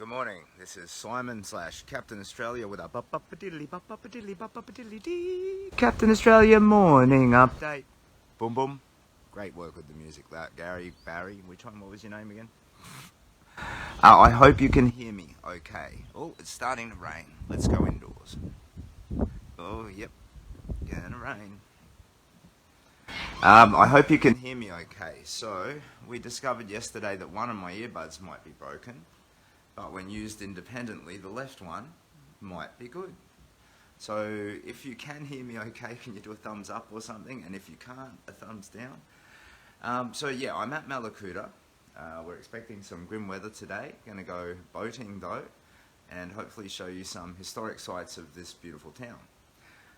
Good morning. This is Simon / Captain Australia with a Captain Australia morning update. Boom boom. Great work with the music. That Barry. Which one? What was your name again? I hope you can hear me. Okay. Oh, it's starting to rain. Let's go indoors. Oh, yep. Gonna rain. I hope you can hear me okay. So, we discovered yesterday that one of my earbuds might be broken, but when used independently, the left one might be good. So, if you can hear me okay, can you do a thumbs up or something? And if you can't, a thumbs down. So yeah, I'm at Mallacoota. We're expecting some grim weather today. Going to go boating though, and hopefully show you some historic sites of this beautiful town.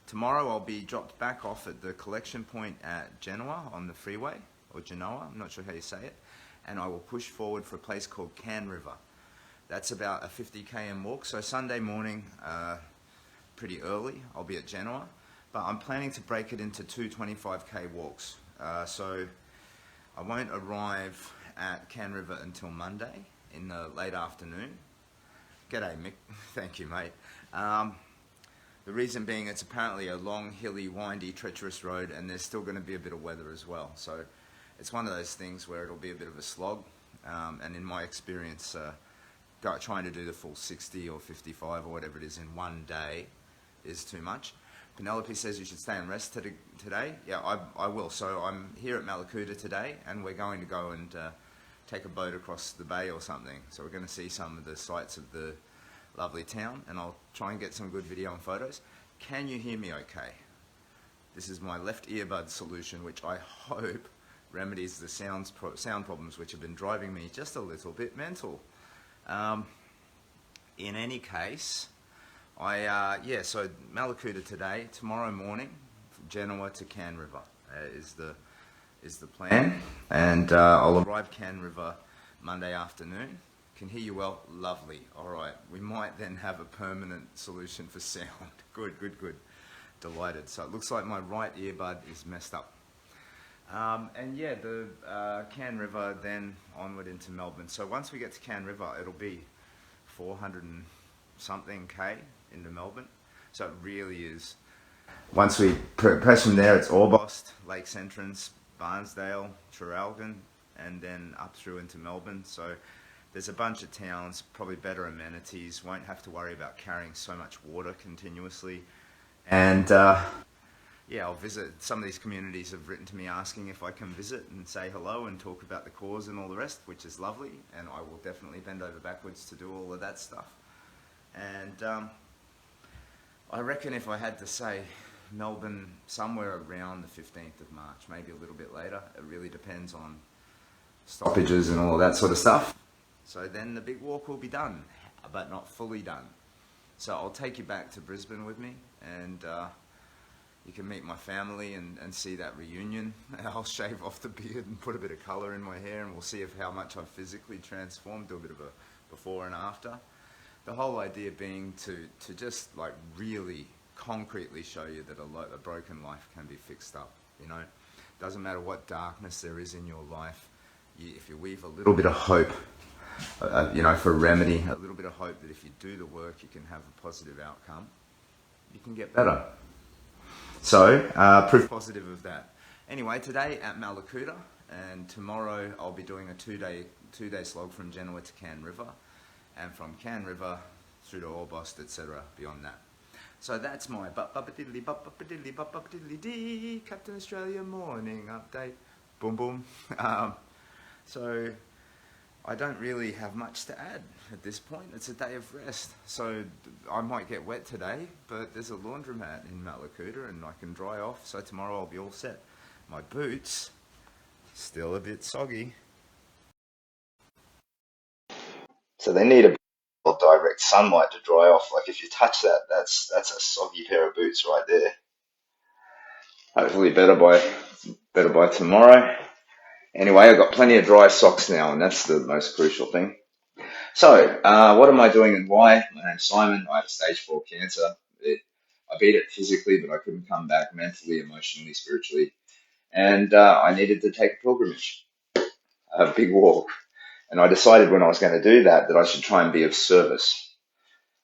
Tomorrow I'll be dropped back off at the collection point at Genoa on the freeway, or Genoa, I'm not sure how you say it, and I will push forward for a place called Can River. That's about a 50 km walk, so Sunday morning, pretty early, I'll be at Genoa, but I'm planning to break it into two 25k walks. So I won't arrive at Can River until Monday in the late afternoon. G'day Mick, thank you mate. The reason being it's apparently a long, hilly, windy, treacherous road, and there's still going to be a bit of weather as well. So it's one of those things where it'll be a bit of a slog, and in my experience, trying to do the full 60 or 55 or whatever it is in one day is too much. Penelope says you should stay and rest today. Yeah, I will. So I'm here at Mallacoota today, and we're going to go and take a boat across the bay or something. So we're going to see some of the sights of the lovely town, and I'll try and get some good video and photos. Can you hear me okay? This is my left earbud solution, which I hope remedies the sound problems which have been driving me just a little bit mental. In any case, so Mallacoota today, tomorrow morning, from Genoa to Can River is the plan, and I'll arrive Can River Monday afternoon. Can hear you well, lovely. All right, we might then have a permanent solution for sound. Good. Delighted. So it looks like my right earbud is messed up. And yeah, the Can River, then onward into Melbourne. So once we get to Can River, it'll be 400 and something K into Melbourne. So it really is. Once we press from there, it's Orbost, Lakes Entrance, Barnsdale, Traralgon, and then up through into Melbourne. So there's a bunch of towns, probably better amenities, won't have to worry about carrying so much water continuously. And yeah, I'll visit. Some of these communities have written to me asking if I can visit and say hello and talk about the cause and all the rest, which is lovely, and I will definitely bend over backwards to do all of that stuff. And I reckon if I had to say, Melbourne somewhere around the 15th of March, maybe a little bit later. It really depends on stoppages and all of that sort of stuff. So then the big walk will be done, but not fully done. So I'll take you back to Brisbane with me, and you can meet my family and see that reunion. I'll shave off the beard and put a bit of colour in my hair, and we'll see how much I've physically transformed, do a bit of a before and after. The whole idea being to just like really concretely show you that a broken life can be fixed up, you know. Doesn't matter what darkness there is in your life, if you weave a little bit of hope, you know, for remedy, a little bit of hope that if you do the work, you can have a positive outcome, you can get better. So, proof positive of that. Anyway, today at Mallacoota, and tomorrow I'll be doing a two-day slog from Genoa to Can River, and from Can River through to Orbost, etc. beyond that. So that's my Captain Australia morning update. Boom boom. So I don't really have much to add at this point. It's a day of rest. So I might get wet today, but there's a laundromat in Mallacoota and I can dry off. So tomorrow I'll be all set. My boots, still a bit soggy. So they need a bit of direct sunlight to dry off. Like if you touch that, that's a soggy pair of boots right there. Hopefully better by tomorrow. Anyway, I've got plenty of dry socks now, and that's the most crucial thing. So, what am I doing and why? My name's Simon. I have stage 4 cancer. I beat it physically, but I couldn't come back mentally, emotionally, spiritually. And I needed to take a pilgrimage, a big walk. And I decided when I was going to do that I should try and be of service.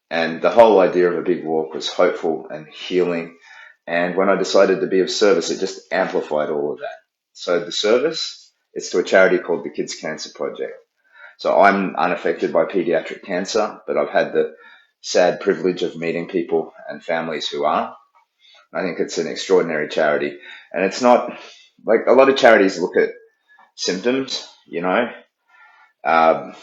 And the whole idea of a big walk was hopeful and healing. And when I decided to be of service, it just amplified all of that. So the service is to a charity called the Kids Cancer Project. So I'm unaffected by pediatric cancer, but I've had the sad privilege of meeting people and families who are. I think it's an extraordinary charity. And it's not like a lot of charities look at symptoms, um,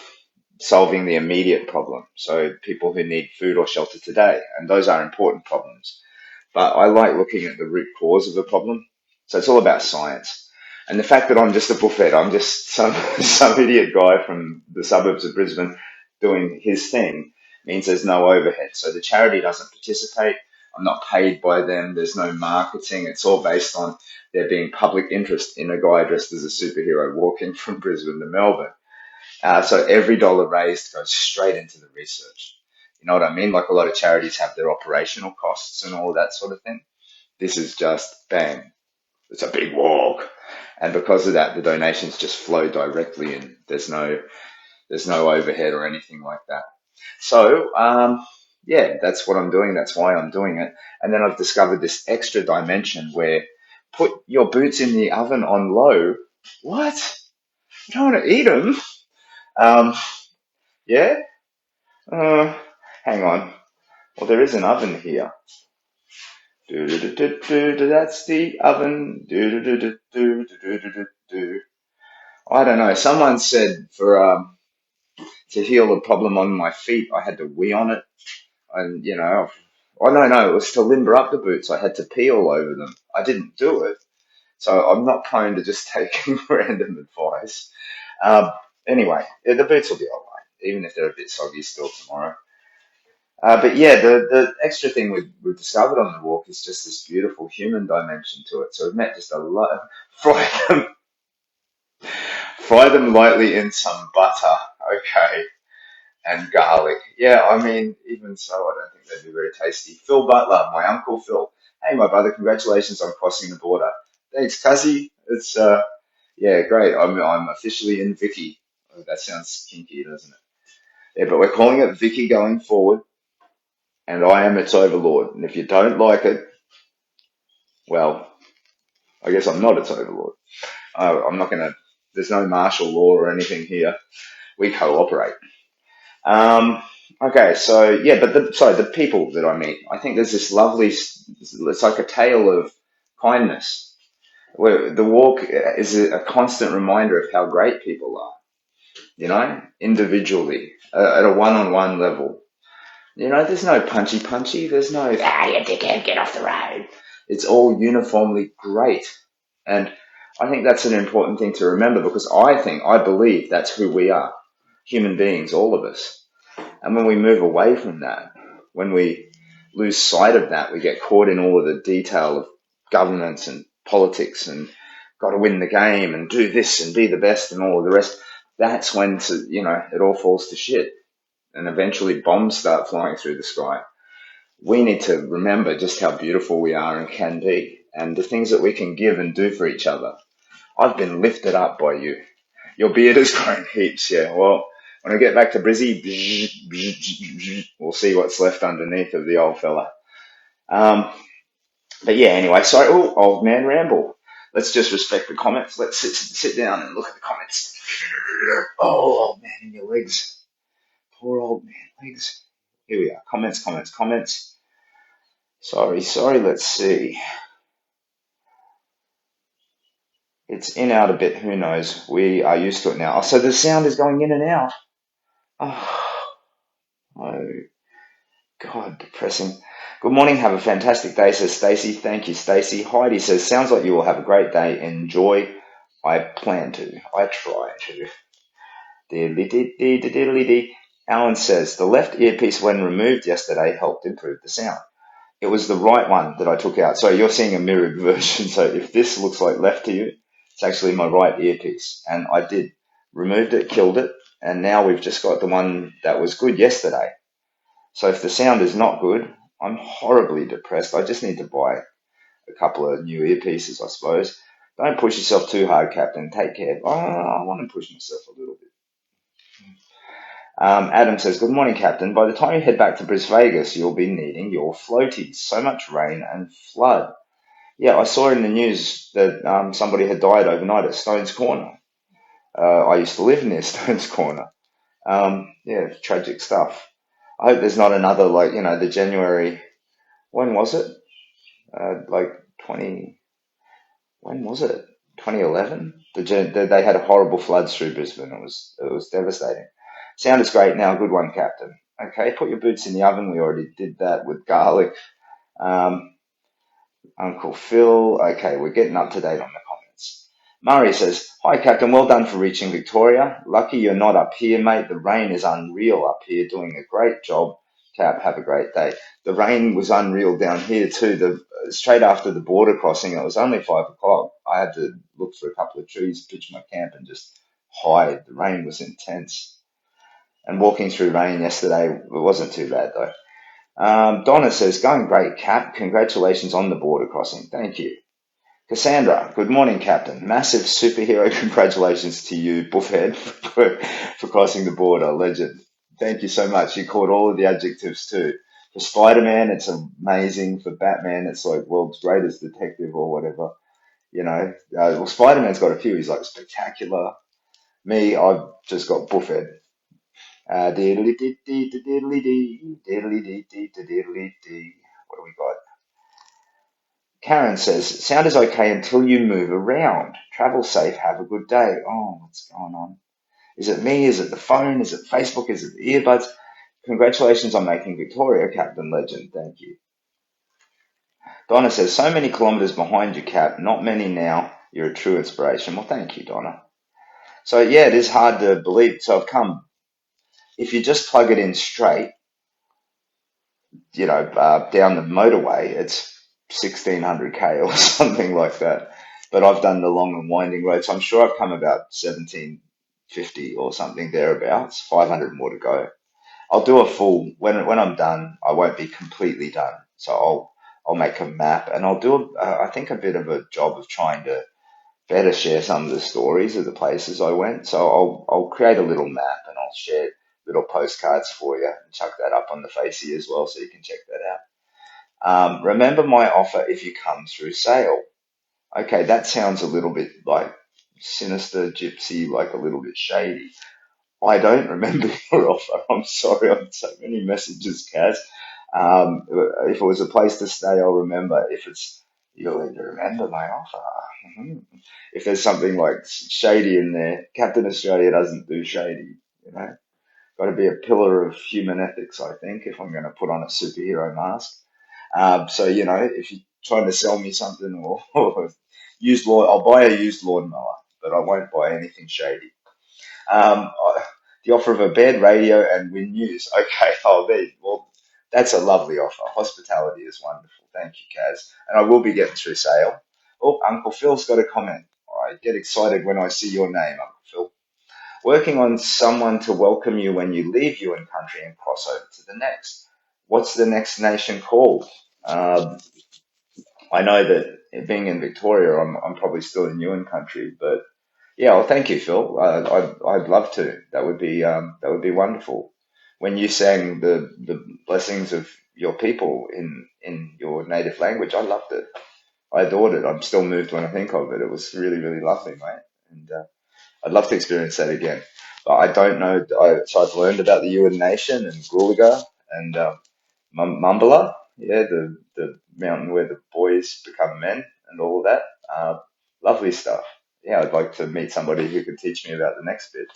solving the immediate problem. So people who need food or shelter today, and those are important problems. But I like looking at the root cause of the problem. So it's all about science. And the fact that I'm just a buffet, I'm just some idiot guy from the suburbs of Brisbane doing his thing, means there's no overhead. So the charity doesn't participate. I'm not paid by them. There's no marketing. It's all based on there being public interest in a guy dressed as a superhero walking from Brisbane to Melbourne. So every dollar raised goes straight into the research. You know what I mean? Like a lot of charities have their operational costs and all that sort of thing. This is just bang. It's a big walk. And because of that, the donations just flow directly in. There's no overhead or anything like that. So, yeah, that's what I'm doing. That's why I'm doing it. And then I've discovered this extra dimension where put your boots in the oven on low. What? You don't want to eat them? Um, yeah? Uh, hang on. Well, there is an oven here. That's the oven. I don't know. Someone said to heal a problem on my feet, I had to wee on it, and oh no, it was to limber up the boots. I had to pee all over them. I didn't do it, so I'm not prone to just taking random advice. Um, anyway, the boots will be all right, even if they're a bit soggy still tomorrow. But yeah, the extra thing we've discovered on the walk is just this beautiful human dimension to it. So we've met just a lot. Fry them, fry them lightly in some butter, okay, and garlic. Yeah, I mean, even so, I don't think they'd be very tasty. Phil Butler, my uncle Phil. Hey, my brother, congratulations on crossing the border. Thanks, Cuzzy. It's yeah, great. I'm officially in Vicky. Oh, that sounds kinky, doesn't it? Yeah, but we're calling it Vicky going forward, and I am its overlord. And if you don't like it, well, I guess I'm not its overlord. I'm not going to, there's no martial law or anything here. We cooperate. Okay, so yeah, but the people that I meet, I think there's this lovely, it's like a tale of kindness, where the walk is a constant reminder of how great people are, individually, at a one-on-one level. There's no punchy, there's no, you dickhead, get off the road. It's all uniformly great. And I think that's an important thing to remember because I believe that's who we are, human beings, all of us. And when we move away from that, when we lose sight of that, we get caught in all of the detail of governance and politics and got to win the game and do this and be the best and all of the rest. That's when, it all falls to shit. And eventually bombs start flying through the sky. We need to remember just how beautiful we are and can be and the things that we can give and do for each other. I've been lifted up by you. Your beard has grown heaps, yeah. Well, when I get back to Brizzy, we'll see what's left underneath of the old fella. But yeah, anyway, sorry, old man ramble. Let's just respect the comments. Let's sit down and look at the comments. Oh, old man in your legs. Poor old man legs. Here we are. Comments. Sorry. Let's see. It's in out a bit. Who knows? We are used to it now. Oh, so the sound is going in and out. Oh, God, depressing. Good morning. Have a fantastic day, says Stacey. Thank you, Stacey. Heidi says, sounds like you will have a great day. Enjoy. I plan to. I try to. Alan says, the left earpiece when removed yesterday helped improve the sound. It was the right one that I took out. So you're seeing a mirrored version. So if this looks like left to you, it's actually my right earpiece. And I did. Removed it, killed it. And now we've just got the one that was good yesterday. So if the sound is not good, I'm horribly depressed. I just need to buy a couple of new earpieces, I suppose. Don't push yourself too hard, Captain. Take care. I want to push myself a little bit. Adam says, good morning, Captain. By the time you head back to Bris Vegas, you'll be needing your floaties. So much rain and flood. Yeah, I saw in the news that somebody had died overnight at Stones Corner. I used to live near Stones Corner. Yeah, tragic stuff. I hope there's not another, like, the January, when was it? Like 20, when was it? 2011? They had a horrible floods through Brisbane. It was devastating. Sound is great now. Good one, Captain. Okay, put your boots in the oven. We already did that with garlic. Um, Uncle Phil. Okay, we're getting up to date on the comments. Murray says, hi, Captain. Well done for reaching Victoria. Lucky you're not up here, mate. The rain is unreal up here. Doing a great job. Cap, have a great day. The rain was unreal down here, too. Straight after the border crossing, it was only 5 o'clock. I had to look for a couple of trees, pitch my camp, and just hide. The rain was intense. And walking through rain yesterday, it wasn't too bad, though. Donna says, going great, Cap. Congratulations on the border crossing. Thank you. Cassandra, good morning, Captain. Massive superhero congratulations to you, Buffhead, for crossing the border. Legend. Thank you so much. You caught all of the adjectives too. For Spider-Man, it's amazing. For Batman, it's like world's greatest detective or whatever. Well, Spider-Man's got a few. He's like spectacular. Me, I've just got Buffhead. Diddly dee dee diddly dee diddly dee dee diddly dee. What do we got? Karen says, sound is okay until you move around. Travel safe. Have a good day. Oh, what's going on? Is it me? Is it the phone? Is it Facebook? Is it the earbuds? Congratulations on making Victoria, Captain Legend. Thank you. Donna says, so many kilometres behind you, Cap. Not many now. You're a true inspiration. Well, thank you, Donna. So, yeah, it is hard to believe. So I've come, if you just plug it in straight, down the motorway, it's 1600k or something like that. But I've done the long and winding road, so I'm sure I've come about 1750 or something thereabouts. 500 more to go. I'll do a full when I'm done. I won't be completely done, so I'll make a map and I'll do I think a bit of a job of trying to better share some of the stories of the places I went. So I'll create a little map and I'll share little postcards for you and chuck that up on the Facey as well, so you can check that out. Remember my offer if you come through sale. Okay, that sounds a little bit like sinister, gypsy, like a little bit shady. I don't remember your offer. I'm sorry, I've so many messages, Kaz. If it was a place to stay, I'll remember. If it's, you'll need to remember my offer. Mhm. If there's something like shady in there, Captain Australia doesn't do shady, you know. Got to be a pillar of human ethics, I think, if I'm going to put on a superhero mask. So, if you're trying to sell me something or used lawn, I'll buy a used lawnmower, but I won't buy anything shady. Um, the offer of a bed, radio, and win news. Okay, well, that's a lovely offer. Hospitality is wonderful. Thank you, Kaz. And I will be getting through sale. Oh, Uncle Phil's got a comment. I get excited when I see your name, Uncle Phil. Working on someone to welcome you when you leave UN country and cross over to the next. What's the next nation called? I know that being in Victoria, I'm probably still in UN country, but yeah, well, thank you, Phil. I'd love to. That would be wonderful. When you sang the blessings of your people in your native language, I loved it. I adored it. I'm still moved when I think of it. It was really, really lovely, mate. And I'd love to experience that again. But I don't know. So I've learned about the Yuin Nation and Gulaga and Mumbala, yeah, the mountain where the boys become men and all of that. Lovely stuff. Yeah, I'd like to meet somebody who could teach me about the next bit.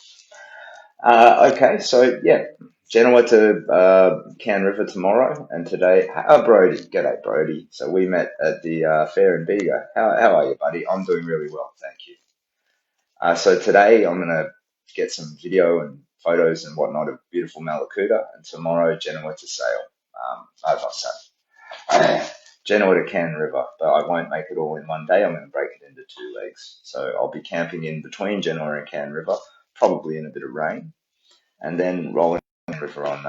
Okay, so yeah, Genoa to Can River tomorrow, and today, Brody, g'day Brody. So we met at the fair in Bega. How are you, buddy? I'm doing really well, thank you. So today I'm gonna get some video and photos and whatnot of beautiful Mallacoota, and tomorrow Genoa to sail. Not sail. Genoa to Can River, but I won't make it all in one day. I'm going to break it into 2 legs. So I'll be camping in between Genoa and Can River, probably in a bit of rain, and then rolling the river on